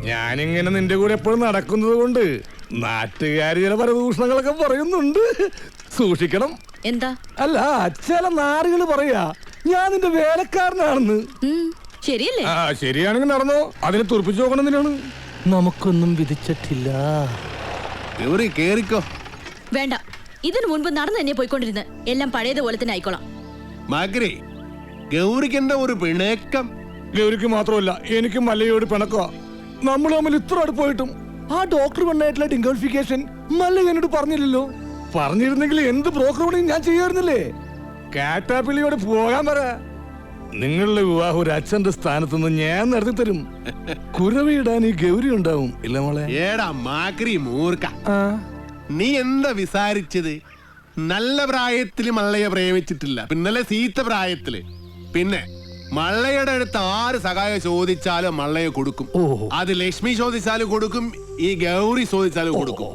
ഞാനിങ്ങനെ നിന്റെ കൂടെ എപ്പോഴും നടക്കുന്നത് കൊണ്ട് നാട്ടുകാര് ചില പരദൂഷണങ്ങളൊക്കെ പറയുന്നുണ്ട്. സൂക്ഷിക്കണം. എന്താ? അല്ല, ചില നാറുകൾ പറയാ ഞാൻ നിന്റെ വേലക്കാരനാണെന്ന്. ശരിയല്ലേ? ആ, ശരിയാണെങ്കിൽ നടന്നോ. അതിനെ തുറപ്പിച്ചു നോക്കണം. എന്തിനാണ്? നമുക്കൊന്നും വിധിച്ചിട്ടില്ല. കേറിക്കോ. വേണ്ട, ഇതിനു മുൻപ് നടന്നു തന്നെ പോയിക്കൊണ്ടിരുന്ന് എല്ലാം പഴയതുപോലെ തന്നെ ആയിക്കോളാം. മകരെ, ഗൗരിക്ക് എന്താ ഒരു പിണക്കം? ഗൗരിക്ക് മാത്രമല്ല, എനിക്കും മല്ലയോട് പിണക്കോ. നമ്മൾ തമ്മിൽ ഇത്ര അടുപ്പായിട്ടും ആ ഡോക്ടർ പെണ്ണായിട്ടുള്ള ഡിംഗോളിഫിക്കേഷൻ മല്ല എന്നോട് പറഞ്ഞില്ലല്ലോ. പറഞ്ഞിരുന്നെങ്കിൽ എന്ത് ബ്രോക്കർ പണിയും ഞാൻ ചെയ്യാറുന്നില്ലേ. കാറ്റാപ്പിള്ളിയോട് പോകാൻ പറ. നിങ്ങളുടെ വിവാഹം ഒരു അച്ഛന്റെ സ്ഥാനത്ത് നിന്ന് ഞാൻ നടത്തി തരും. കുരവിടാൻ ഈ ഗൗരി ഉണ്ടാവും. ഇല്ല മോളെ? ഏടാ മാക്രി മൂർക്ക, നീ എന്താ വിസാരിച്ചത്? നല്ല പ്രായത്തില് മള്ളയെ പ്രേമിച്ചിട്ടില്ല, പിന്നല്ലേ സീത്ത പ്രായത്തില്. പിന്നെ മള്ളയുടെ അടുത്ത് ആര് സഹായം ചോദിച്ചാലും മള്ളയെ കൊടുക്കും. അത് ലക്ഷ്മി ചോദിച്ചാലും കൊടുക്കും, ഈ ഗൗരി ചോദിച്ചാലും കൊടുക്കും.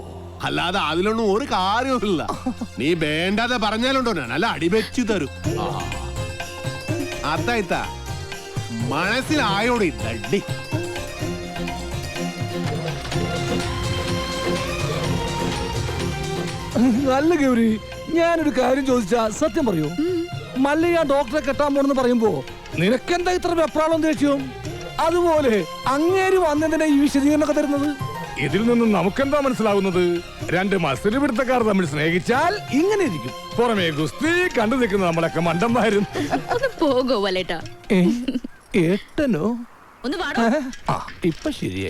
അല്ലാതെ അതിലൊന്നും ഒരു കാര്യവുമില്ല. നീ വേണ്ടാതെ പറഞ്ഞാലുണ്ടോ നല്ല അടിവെച്ചു തരും. അതായിത്താ മനസ്സിലായോടി തട്ടി. നല്ല ഗൗരി, ഞാനൊരു കാര്യം ചോദിച്ചാ സത്യം പറയൂ. മല്ലയ്യ ഡോക്ടറെ കെട്ടാൻ പോണെന്ന് പറയുമ്പോ നിനക്കെന്താ ഇത്ര വെപ്രാളം ദേഷ്യം? അതുപോലെ അങ്ങേര് വന്നതിനെ ഈ വിശദീകരണമൊക്കെ തരുന്നത്. ഇതിൽ നിന്നും നമുക്കെന്താ മനസ്സിലാവുന്നത്? രണ്ട് മത്സര പിടുത്തക്കാർ തമ്മിൽ സ്നേഹിച്ചാൽ ഇങ്ങനെ ഇരിക്കും. പുറമേ ഗുസ്തി കണ്ടു നിൽക്കുന്ന നമ്മളൊക്കെ മണ്ടന്മാരും. ഒന്ന് പോകോ വല്ലേട്ടാ. ഏട്ടനോ? ഒന്ന് വാടോ. ഇപ്പൊ ശരിയായി.